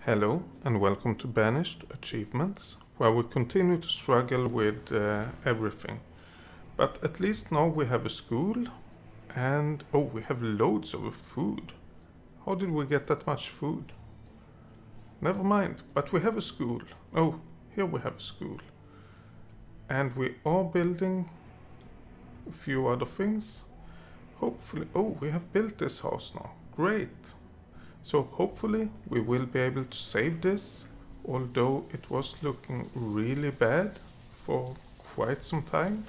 Hello and welcome to Banished Achievements, where we continue to struggle with everything. But at least now we have a school and we have loads of food. How did we get that much food? Never mind, but we have a school. Oh, here we have a school. And we are building a few other things. Hopefully, we have built this house now. Great. So hopefully we will be able to save this, although it was looking really bad for quite some time.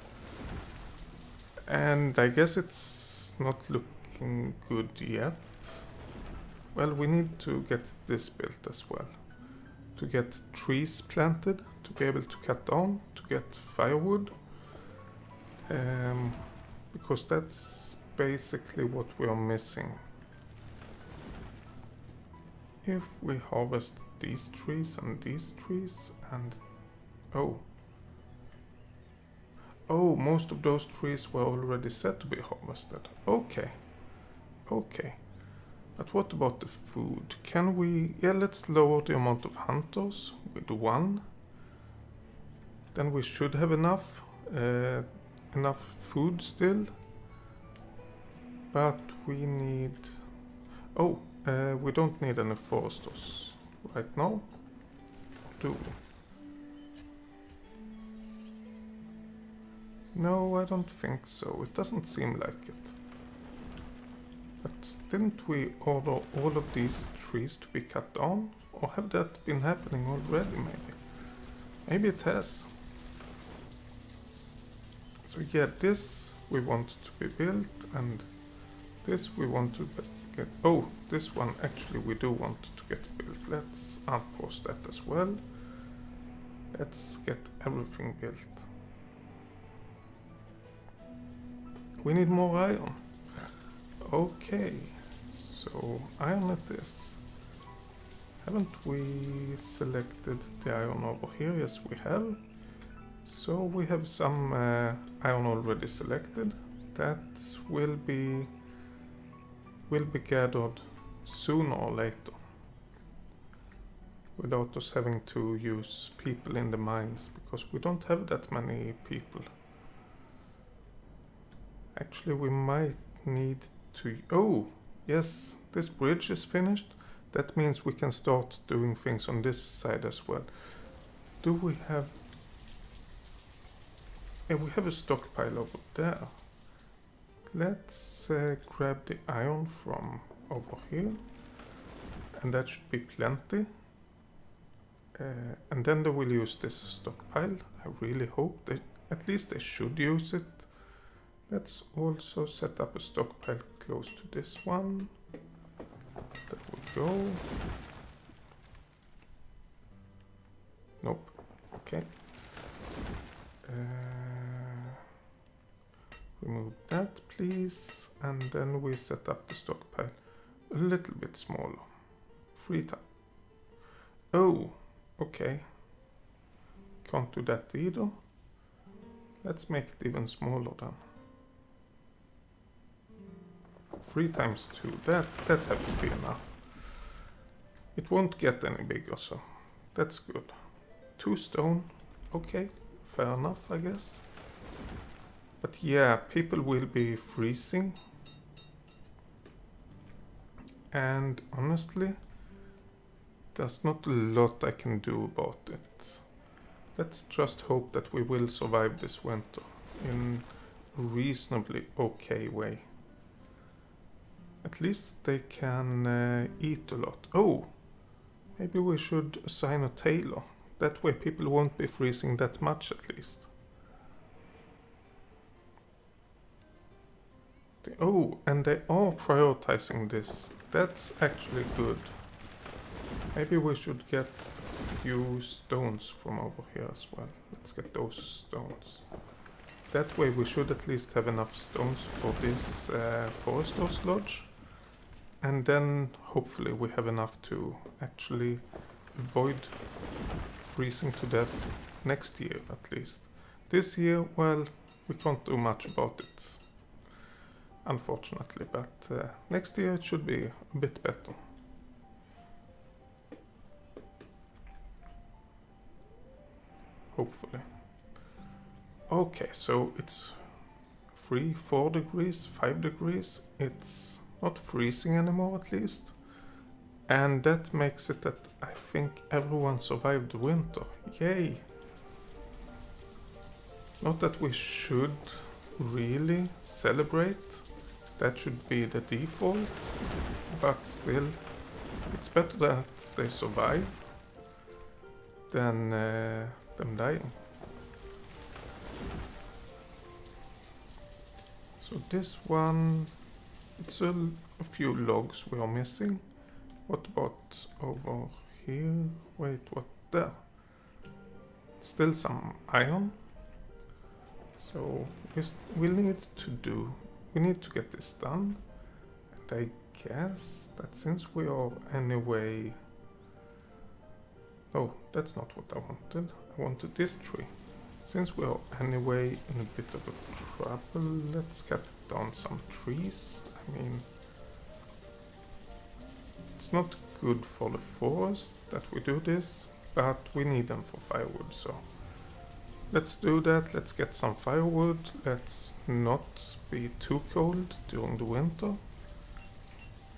And I guess it's not looking good yet. Well, we need to get this built as well. To get trees planted, to be able to cut down, to get firewood. Because that's basically what we are missing. If we harvest these trees and most of those trees were already set to be harvested. Okay. But what about the food? Can we... Yeah, let's lower the amount of hunters with 1. Then we should have enough food still. But we need... we don't need any foresters right now, do we? No, I don't think so. It doesn't seem like it. But didn't we order all of these trees to be cut down? Or have that been happening already, maybe? Maybe it has. So yeah, this we want to be built, and this we want to get... this one actually we do want to get built. Let's unpause that as well. Let's get everything built. We need more iron. Okay, so iron it is. Haven't we selected the iron over here? Yes, we have. So we have some iron already selected. That will be gathered sooner or later, without us having to use people in the mines, because we don't have that many people. Actually, we might need to... Oh, yes, this bridge is finished. That means we can start doing things on this side as well. Do we have... Yeah, we have a stockpile over there. Let's grab the iron from over here, and that should be plenty. And then they will use this stockpile. I really hope that at least they should use it. Let's also set up a stockpile close to this one. That will go. Nope. Okay. Remove that, please, and then we set up the stockpile a little bit smaller. 3 times. Oh, okay. Can't do that either. Let's make it even smaller then. 3 times 2. That have to be enough. It won't get any bigger, so that's good. 2 stone. Okay, fair enough, I guess. But yeah, people will be freezing. And honestly, there's not a lot I can do about it. Let's just hope that we will survive this winter in a reasonably okay way. At least they can eat a lot. Oh, maybe we should assign a tailor. That way people won't be freezing that much at least. Oh, and they are prioritizing this. That's actually good. Maybe we should get a few stones from over here as well. Let's get those stones. That way we should at least have enough stones for this forester's lodge. And then hopefully we have enough to actually avoid freezing to death next year at least. This year, well, we can't do much about it, unfortunately, but next year it should be a bit better. hopefully. Okay, so it's 3, 4 degrees, 5 degrees. It's not freezing anymore, at least. And that makes it that I think everyone survived the winter. Yay! Not that we should really celebrate. That should be the default. But still, it's better that they survive than them dying. So this one, it's a few logs we are missing. What about over here? Wait, what there? Still some iron. So we need to get this done. And I guess that since we are anyway... Oh, that's not what I wanted. I wanted this tree. Since we are anyway in a bit of a trouble, let's cut down some trees. I mean, it's not good for the forest that we do this, but we need them for firewood, so let's do that. Let's get some firewood. Let's not be too cold during the winter.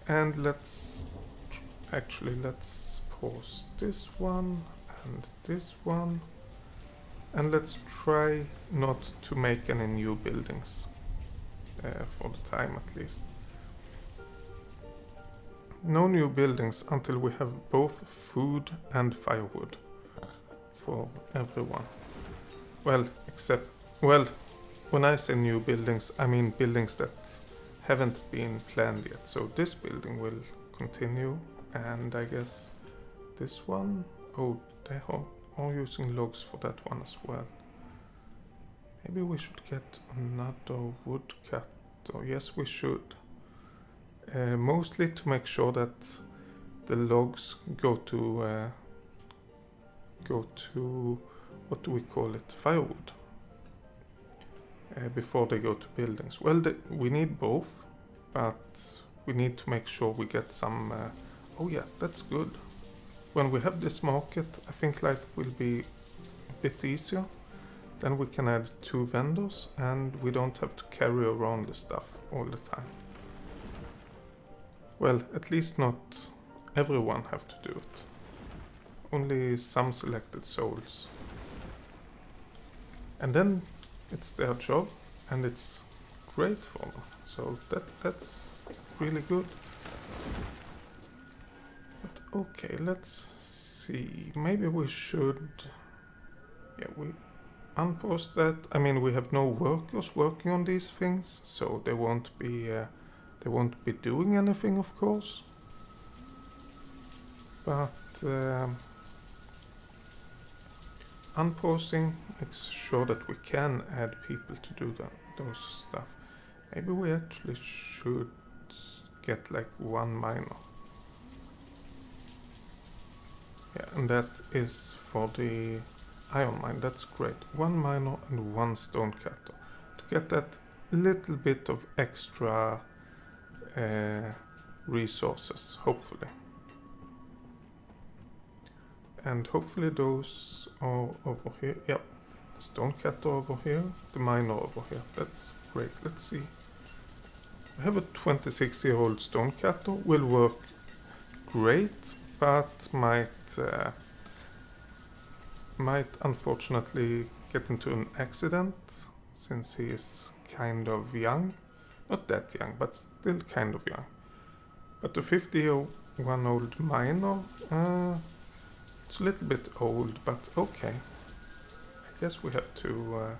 And let's pause this one and this one. And let's try not to make any new buildings, for the time at least. No new buildings until we have both food and firewood for everyone. Well, when I say new buildings, I mean buildings that haven't been planned yet. So this building will continue, and I guess this one, oh, they are using logs for that one as well. Maybe we should get another woodcutter. Yes, we should. Mostly to make sure that the logs go to what do we call it? Firewood. Before they go to buildings. Well, we need both, but we need to make sure we get some... oh yeah, that's good. When we have this market, I think life will be a bit easier. Then we can add 2 vendors and we don't have to carry around the stuff all the time. Well, at least not everyone have to do it. Only some selected souls. And then it's their job and it's great for them. So that's really good. But okay, let's see. Maybe we should... Yeah, we unpause that. I mean, we have no workers working on these things, so they won't be doing anything, of course. But unpausing makes sure that we can add people to do those stuff. Maybe we actually should get like 1 miner. Yeah, and that is for the iron mine. That's great. 1 miner and 1 stone cutter to get that little bit of extra resources, hopefully. And hopefully those are over here. Yep, the stone cutter over here, the miner over here. That's great. Let's see. I have a 26-year-old stone cutter. Will work great, but might unfortunately get into an accident since he is kind of young. Not that young, but still kind of young. But the 50-year-old miner, it's a little bit old, but okay. I guess we have to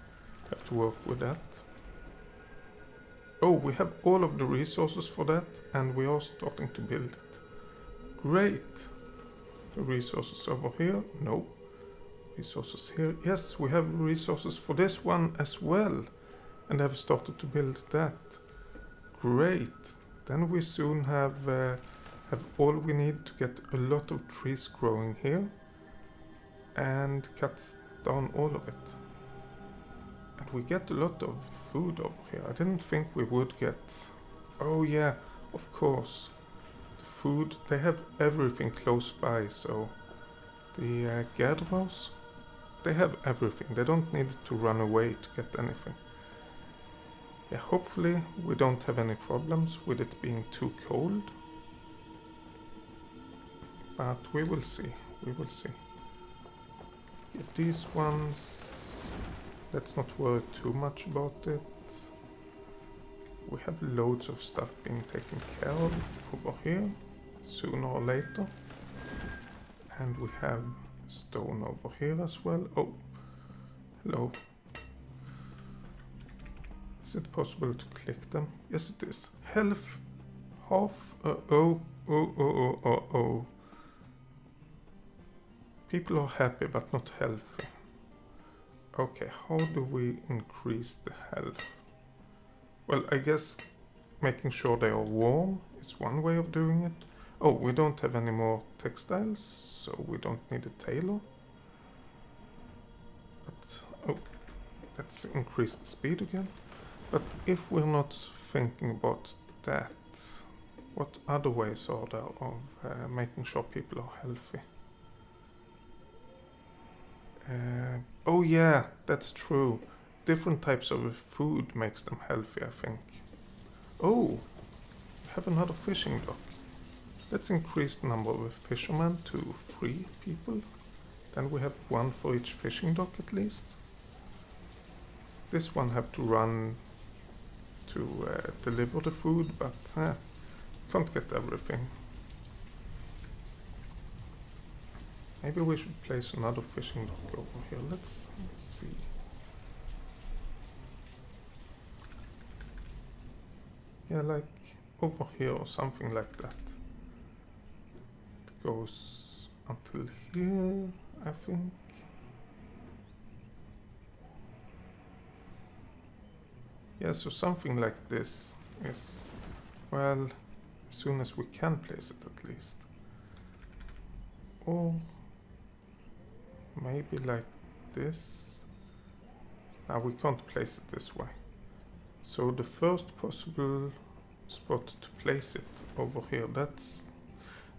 work with that. Oh, we have all of the resources for that, and we are starting to build it. Great. The resources over here? No. Resources here? Yes, we have resources for this one as well, and have started to build that. Great. Then we soon have all we need to get a lot of trees growing here and cut down all of it. And we get a lot of food over here. I didn't think we would get... Oh yeah, of course. The food, they have everything close by, so the gatherers, they have everything. They don't need to run away to get anything. Yeah, hopefully we don't have any problems with it being too cold. But we will see. We will see. Yeah, these ones, let's not worry too much about it. We have loads of stuff being taken care of over here, sooner or later. And we have stone over here as well. Oh, hello. Is it possible to click them? Yes, it is. Health, half, oh. People are happy but not healthy. Okay, how do we increase the health? Well, I guess making sure they are warm is one way of doing it. Oh, we don't have any more textiles, so we don't need a tailor. But, oh, let's increase the speed again. But if we're not thinking about that, what other ways are there of making sure people are healthy? Oh yeah, that's true. Different types of food makes them healthy, I think. Oh, we have another fishing dock. Let's increase the number of fishermen to 3 people. Then we have 1 for each fishing dock at least. This one have to run to deliver the food, but can't get everything. Maybe we should place another fishing dock over here. Let's see. Yeah, like over here or something like that. It goes until here, I think. Yeah, so something like this is, well, as soon as we can place it at least. Or maybe like this. Now we can't place it this way. So the first possible spot to place it over here, that's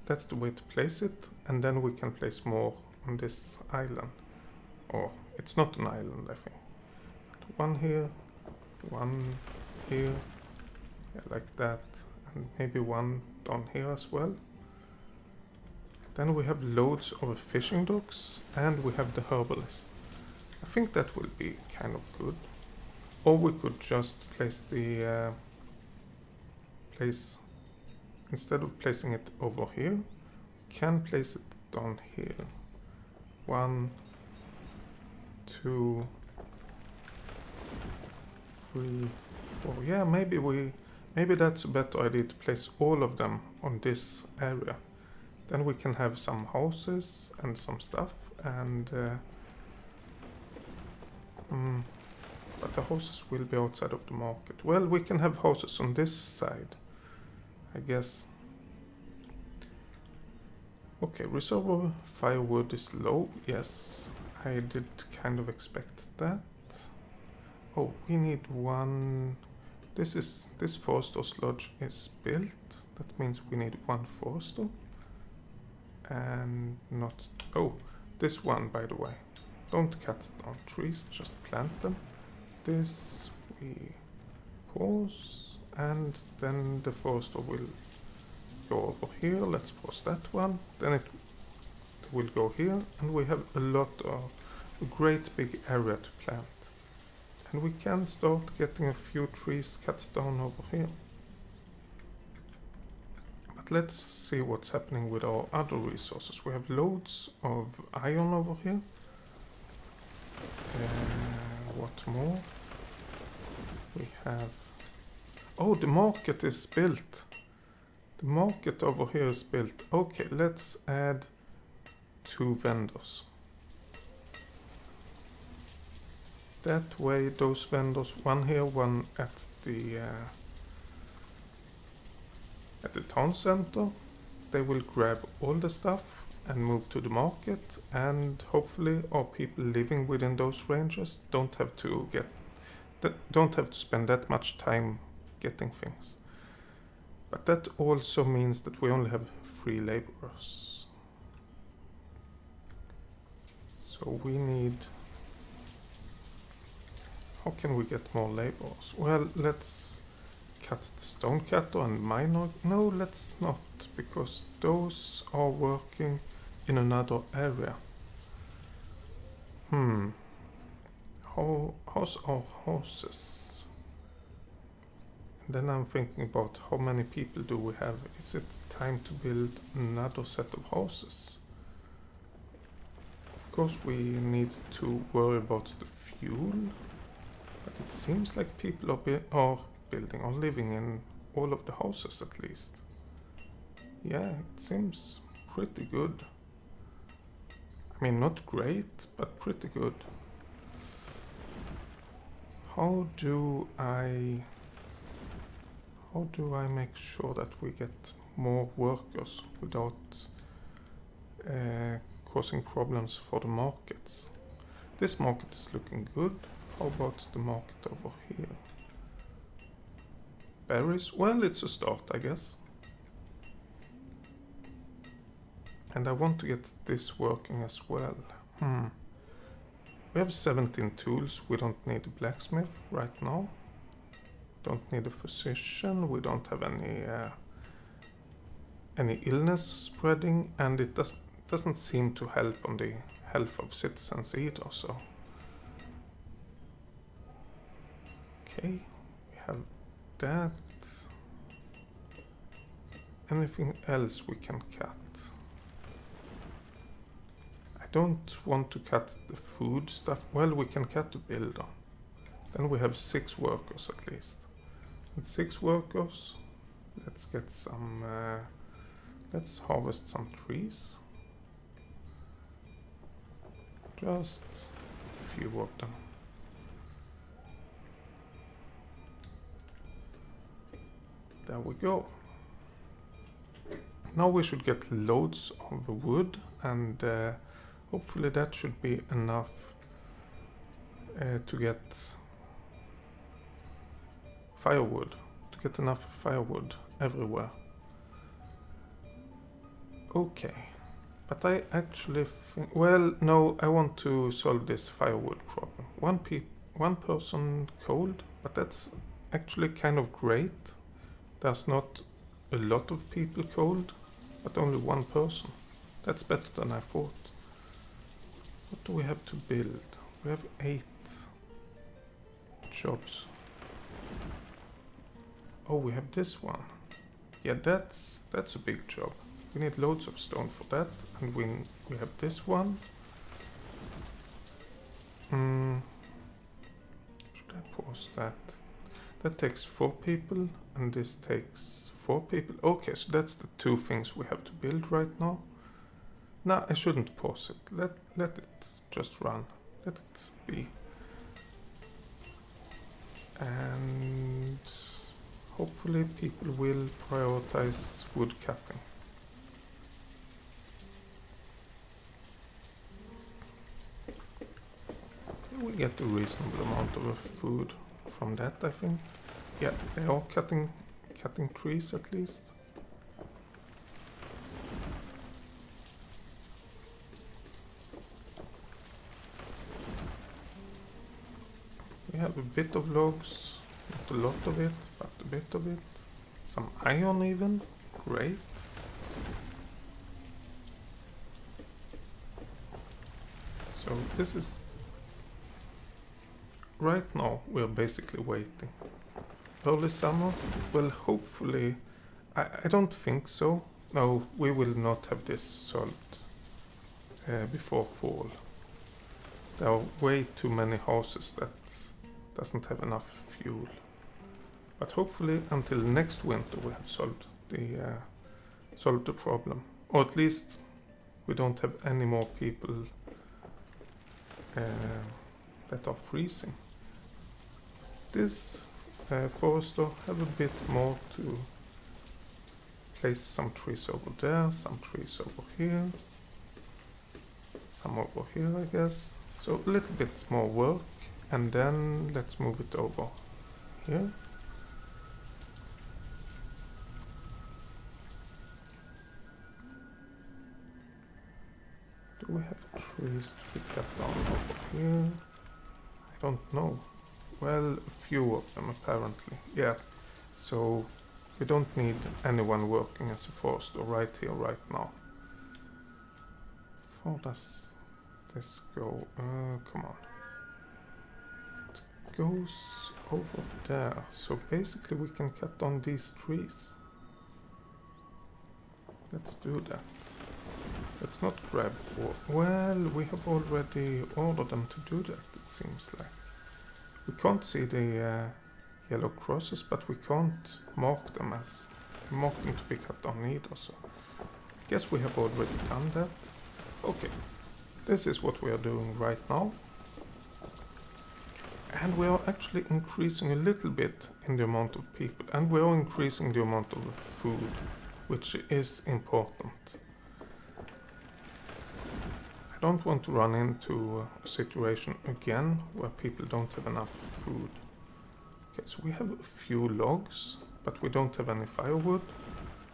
the way to place it, and then we can place more on this island. Or it's not an island, I think. But 1 here, 1 here, yeah, like that, and maybe 1 down here as well. Then we have loads of fishing docks, and we have the herbalist. I think that will be kind of good. Or we could just place the instead of placing it over here, we can place it down here. 1, 2, 3, 4. Yeah, maybe that's a better idea to place all of them on this area. Then we can have some houses and some stuff, and but the houses will be outside of the market. Well, we can have houses on this side, I guess. Okay, reserve of firewood is low. Yes, I did kind of expect that. Oh, we need 1. This forester sludge is built. That means we need 1 forester. And not... Oh, this one, by the way. Don't cut down trees, just plant them. This we pause, and then the forester will go over here. Let's pause that one. Then it will go here, and we have a great big area to plant. And we can start getting a few trees cut down over here. But let's see what's happening with our other resources. We have loads of iron over here. What more? We have... Oh, the market is built. The market over here is built. Okay, let's add 2 vendors. That way, those vendors, 1 here, 1 at the town center, they will grab all the stuff and move to the market, and hopefully our people living within those ranges don't have to spend that much time getting things. But that also means that we only have 3 laborers. So we need how can we get more laborers? Well, let's cut the stone cutter and miner. No, let's not, because those are working in another area. How's our houses? And then I'm thinking about how many people do we have? Is it time to build another set of houses? Of course we need to worry about the fuel, but it seems like people are building or living in all of the houses at least. Yeah, it seems pretty good. I mean, not great, but pretty good. How do I make sure that we get more workers without causing problems for the markets? This market is looking good. How about the market over here? Berries? Well, it's a start, I guess. And I want to get this working as well. We have 17 tools. We don't need a blacksmith right now. Don't need a physician. We don't have any illness spreading, and it doesn't seem to help on the health of citizens either. So, okay, we have that. Anything else we can cut? I don't want to cut the food stuff. Well, we can cut the builder. Then we have 6 workers at least. With 6 workers, let's get some, let's harvest some trees. Just a few of them. There we go. Now we should get loads of wood, and hopefully that should be enough to get firewood, everywhere. Okay, but I actually think, well, no, I want to solve this firewood problem. One person cold, but that's actually kind of great. There's not a lot of people cold, but only one person. That's better than I thought. What do we have to build? We have 8 jobs. Oh, we have this one. Yeah, that's a big job. We need loads of stone for that, and we have this one. Should I pause that? That takes 4 people, and this takes 4 people. Okay, so that's the 2 things we have to build right now. Nah, I shouldn't pause it. Let it just run. Let it be. And hopefully people will prioritize wood cutting. We get a reasonable amount of food from that, I think. Yeah, they are cutting trees at least. We have a bit of logs, not a lot of it, but a bit of it. Some iron even, great. So this is... Right now we're basically waiting. Early summer? Well, hopefully... I don't think so. No, we will not have this solved before fall. There are way too many houses that doesn't have enough fuel. But hopefully until next winter we have solved the problem. Or at least we don't have any more people that are freezing. This forester have a bit more to place some trees over there, some trees over here, some over here I guess. So a little bit more work, and then let's move it over here. Do we have trees to be cut down over here? I don't know. Well, a few of them apparently. Yeah, so we don't need anyone working as a forester right here, right now. How does this go? Come on. It goes over there. So basically we can cut down these trees. Let's do that. Let's not grab... Well, we have already ordered them to do that, it seems like. We can't see the yellow crosses, but we can't mark them to be cut down either, so... I guess we have already done that. Okay, this is what we are doing right now. And we are actually increasing a little bit in the amount of people, and we are increasing the amount of food, which is important. I don't want to run into a situation again where people don't have enough food. Okay, so we have a few logs, but we don't have any firewood.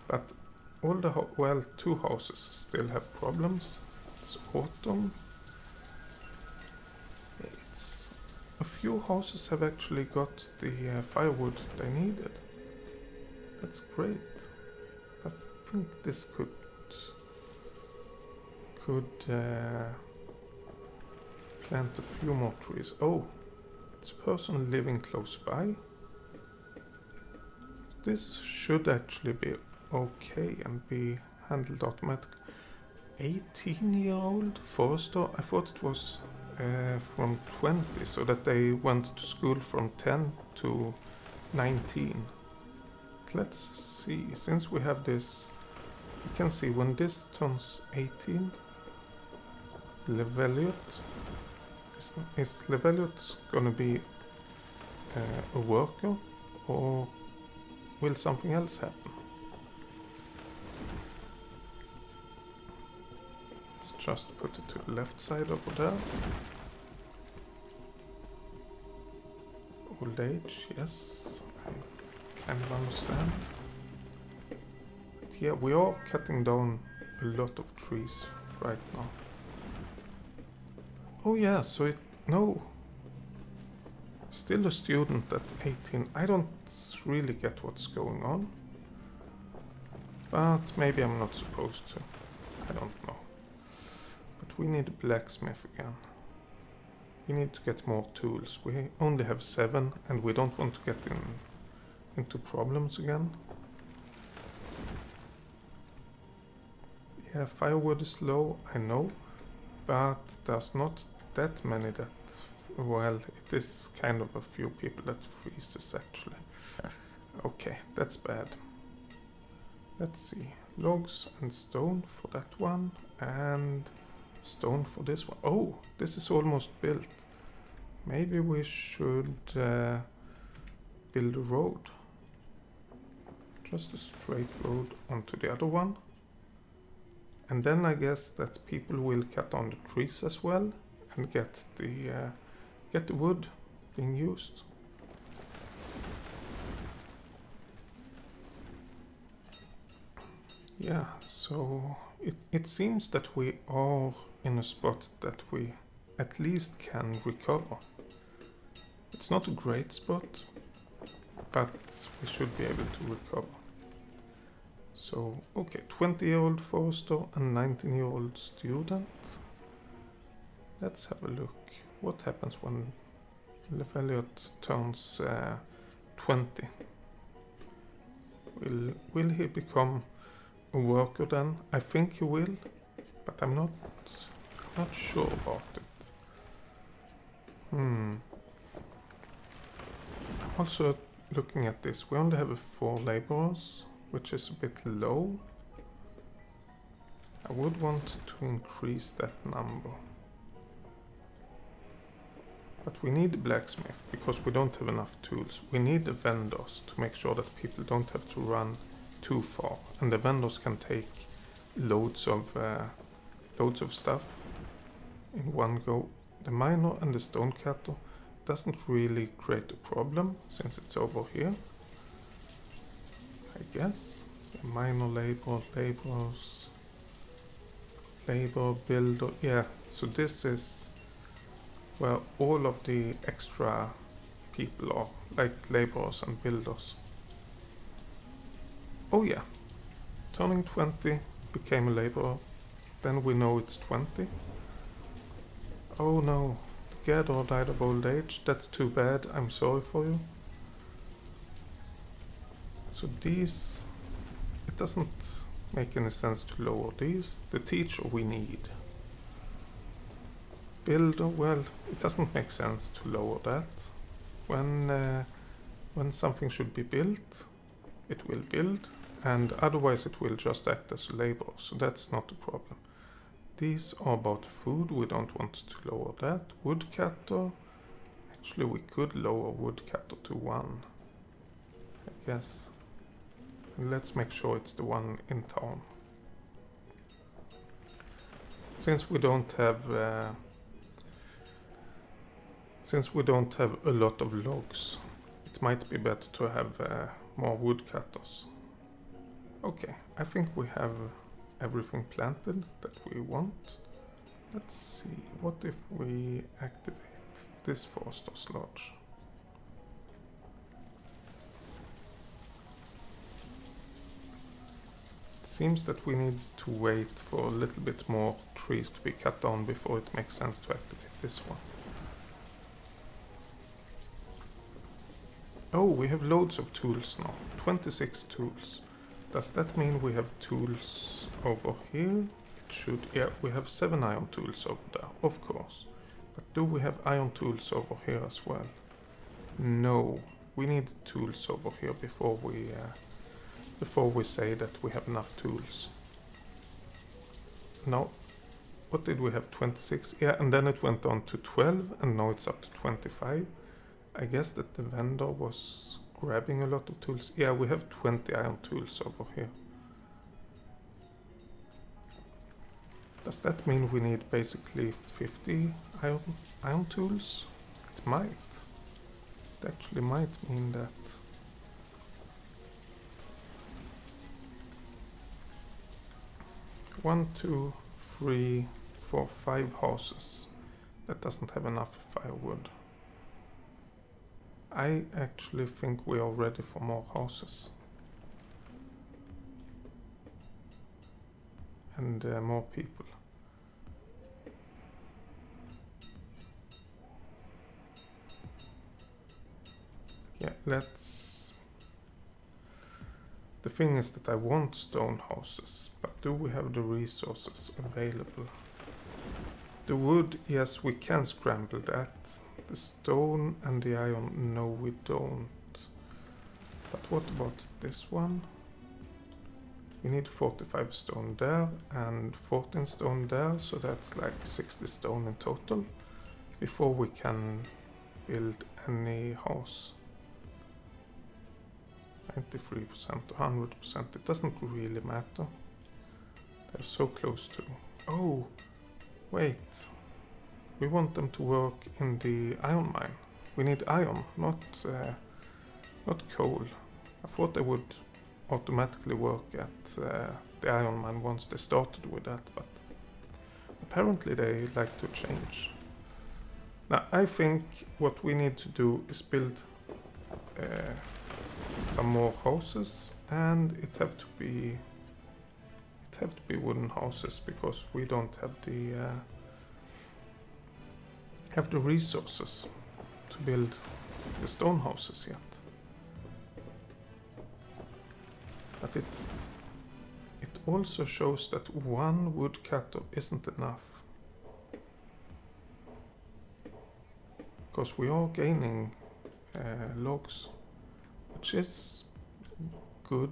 But all the, well, 2 houses still have problems. It's autumn. It's a few houses have actually got the firewood they needed. That's great. I think this could plant a few more trees. Oh, it's a person living close by. This should actually be okay and be handled automatically. 18-year-old forester? I thought it was from 20, so that they went to school from 10 to 19. Let's see, since we have this, you can see when this turns 18, Leveliot, is Leveliot gonna be a worker, or will something else happen? Let's just put it to the left side over there. Old age, yes, I kind of understand. But yeah, we are cutting down a lot of trees right now. Oh yeah, so no. Still a student at 18. I don't really get what's going on. But maybe I'm not supposed to. I don't know. But we need a blacksmith again. We need to get more tools. We only have 7 and we don't want to get into problems again. Yeah, firewood is low, I know. But there's not that many that, well, it is kind of a few people that freezes actually. Okay, that's bad. Let's see, logs and stone for that one, and stone for this one. Oh, this is almost built. Maybe we should build a road. Just a straight road onto the other one. And then I guess that people will cut down the trees as well and get the wood being used. Yeah, so it seems that we are in a spot that we at least can recover. It's not a great spot, but we should be able to recover. So, okay, 20-year-old forester and 19-year-old student. Let's have a look. What happens when Lefeliot turns 20? Will he become a worker then? I think he will, but I'm not sure about it. I'm also looking at this. We only have 4 laborers, which is a bit low. I would want to increase that number. But we need a blacksmith because we don't have enough tools. We need the vendors to make sure that people don't have to run too far, and the vendors can take loads of stuff in one go. The miner and the stone cutter doesn't really create a problem since it's over here, I guess. The miner, laborers, labor, builder, yeah. So this is where all of the extra people are, like laborers and builders. Oh yeah, turning 20 became a laborer, then we know it's 20. Oh no, the gatherer died of old age, that's too bad, I'm sorry for you. So these, it doesn't make any sense to lower these. The teacher we need. Builder, well, it doesn't make sense to lower that. When something should be built, it will build, and otherwise it will just act as a labor, so that's not a problem. These are about food, we don't want to lower that. Woodcutter, actually we could lower woodcutter to 1, I guess. And let's make sure it's the one in town. Since we don't have a lot of logs, it might be better to have more woodcutters. Okay, I think we have everything planted that we want. Let's see, what if we activate this forester's lodge? It seems that we need to wait for a little bit more trees to be cut down before it makes sense to activate this one. Oh, we have loads of tools now. 26 tools. Does that mean we have tools over here? It should. Yeah, we have 7 iron tools over there, of course. But do we have iron tools over here as well? No. We need tools over here before we say that we have enough tools. No. What did we have? 26? Yeah, and then it went on to 12, and now it's up to 25. I guess that the vendor was grabbing a lot of tools. Yeah, we have 20 iron tools over here. Does that mean we need basically 50 iron tools? It might. It actually might mean that. One, two, 3, 4, 5 houses. That doesn't have enough firewood. I actually think we are ready for more houses. And more people. Yeah, let's... The thing is that I want stone houses, but do we have the resources available? The wood, yes, we can scramble that. The stone and the iron, no we don't. But what about this one? We need 45 stone there and 14 stone there, so that's like 60 stone in total before we can build any house. 93% to 100%, it doesn't really matter. They're so close to... Oh, wait. We want them to work in the iron mine. We need iron, not coal. I thought they would automatically work at the iron mine once they started with that, but apparently they like to change. Now I think what we need to do is build some more houses, and it have to be wooden houses because we don't have the resources to build the stone houses yet. But it also shows that one woodcutter isn't enough, because we are gaining logs, which is good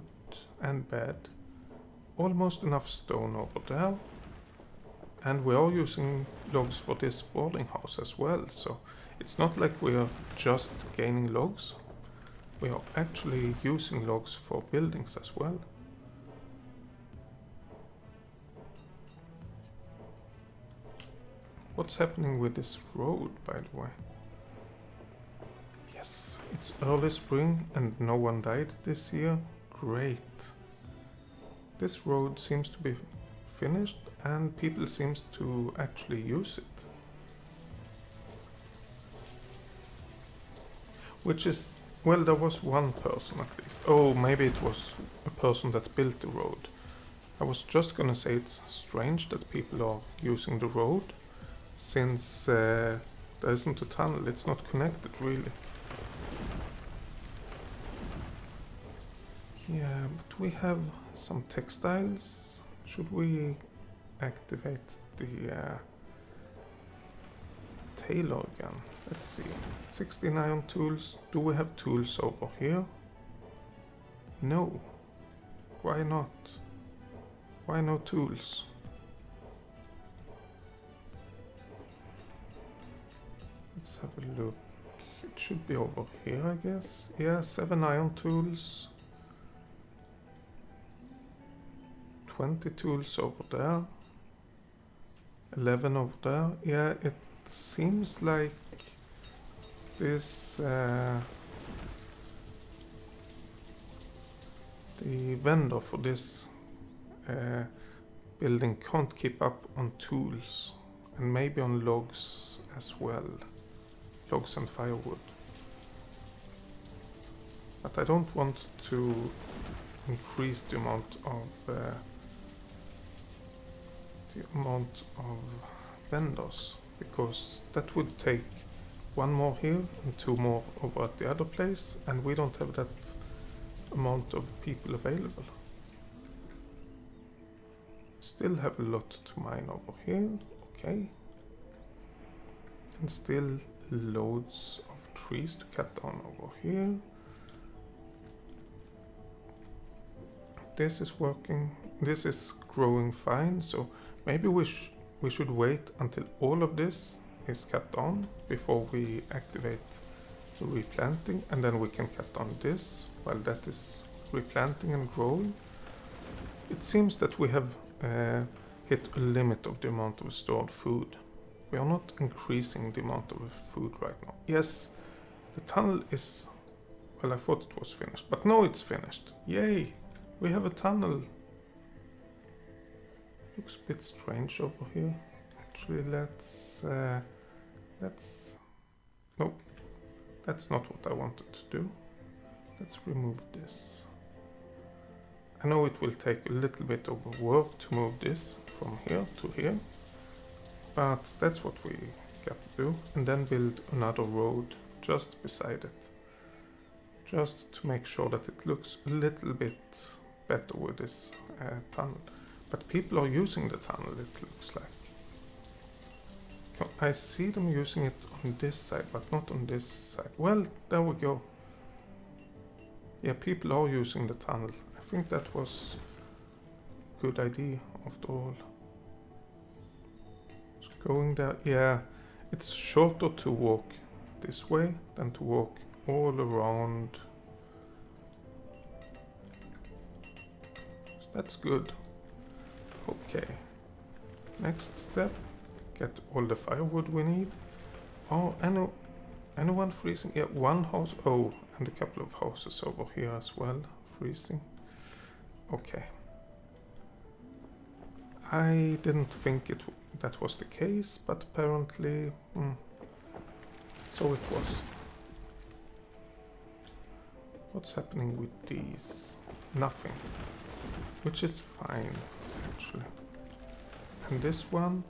and bad. Almost enough stone over there. And we are using logs for this boarding house as well, so it's not like we are just gaining logs. We are actually using logs for buildings as well. What's happening with this road, by the way? Yes, it's early spring and no one died this year. Great. This road seems to be finished and people seems to actually use it. Which is, well, there was one person at least. Oh, maybe it was a person that built the road. I was just gonna say it's strange that people are using the road, since there isn't a tunnel, it's not connected really. Yeah, but we have some textiles. Should we activate the tailor again? Let's see. 69 tools. Do we have tools over here? No. Why not? Why no tools? Let's have a look. It should be over here, I guess. Yeah, 7 iron tools. 20 tools over there. 11 over there. Yeah, it seems like this the vendor for this building can't keep up on tools, and maybe on logs as well. Logs and firewood. But I don't want to increase the amount of vendors, because that would take 1 more here and 2 more over at the other place, and we don't have that amount of people available. Still have a lot to mine over here, okay. And still loads of trees to cut down over here. This is working, this is growing fine, so maybe we should wait until all of this is cut down before we activate the replanting, and then we can cut down this while that is replanting and growing. It seems that we have hit a limit of the amount of stored food. We are not increasing the amount of food right now. Yes, the tunnel is, well, I thought it was finished, but no, it's finished. Yay, we have a tunnel. Looks a bit strange over here. Actually, let's nope, that's not what I wanted to do. Let's remove this. I know it will take a little bit of work to move this from here to here, but that's what we got to do, and then build another road just beside it, just to make sure that it looks a little bit better with this tunnel. But people are using the tunnel, it looks like. I see them using it on this side, but not on this side. Well, there we go. Yeah, people are using the tunnel. I think that was a good idea after all. So going there, yeah, it's shorter to walk this way than to walk all around. So that's good. Okay, next step, get all the firewood we need. Oh, anyone freezing? Yeah, 1 house. Oh, and a couple of houses over here as well, freezing. Okay. I didn't think that was the case, but apparently, so it was. What's happening with these? Nothing. Which is fine, actually. And this one,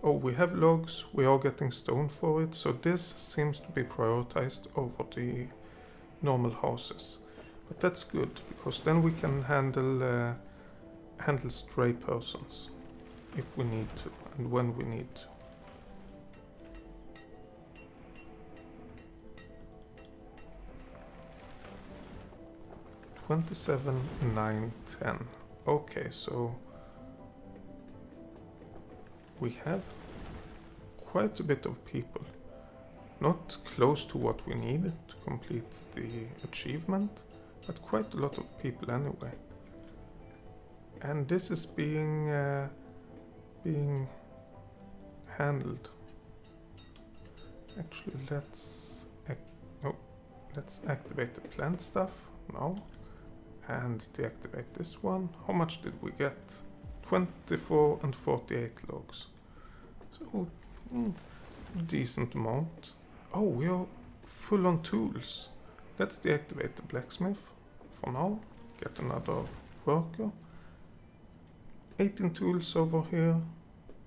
oh, we have logs, we are getting stone for it, so this seems to be prioritized over the normal houses. But that's good, because then we can handle stray persons if we need to, and when we need to. $27, $9, $10. Okay, so we have quite a bit of people. Not close to what we need to complete the achievement, but quite a lot of people anyway. And this is being handled. Actually, let's activate the plant stuff now and deactivate this one. How much did we get? 24 and 48 logs. So decent amount. Oh, we are full on tools. let's deactivate the blacksmith for now. Get another worker. 18 tools over here,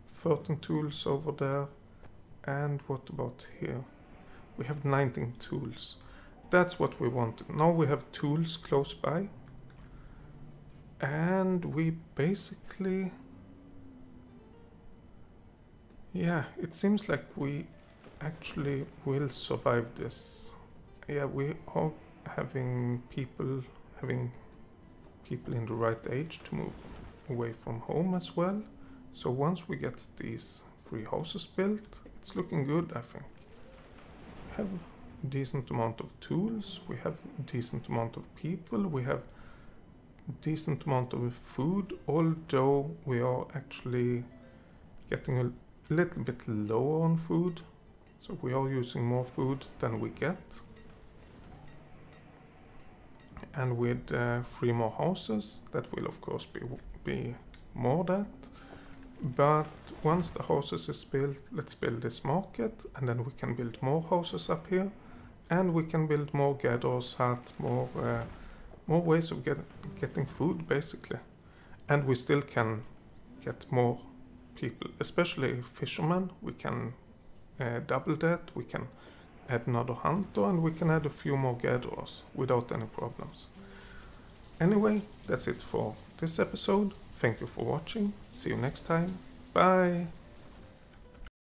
13 tools over there, and what about here? We have 19 tools. That's what we wanted. Now we have tools close by, and we basically, yeah, it seems like we actually will survive this. Yeah, we are having people in the right age to move away from home as well. So once we get these 3 houses built, it's looking good, I think. We have a decent amount of tools, we have a decent amount of people, we have a decent amount of food, although we are actually getting a little bit lower on food. So we are using more food than we get. And with 3 more houses, that will of course be more that. But once the houses is built, let's build this market, and then we can build more houses up here, and we can build more gatherers hut, more ways of getting food basically. And we still can get more people, especially fishermen. We can double that, we can add another hunter, and we can add a few more gatherers without any problems. Anyway, that's it for this episode. Thank you for watching. See you next time. Bye!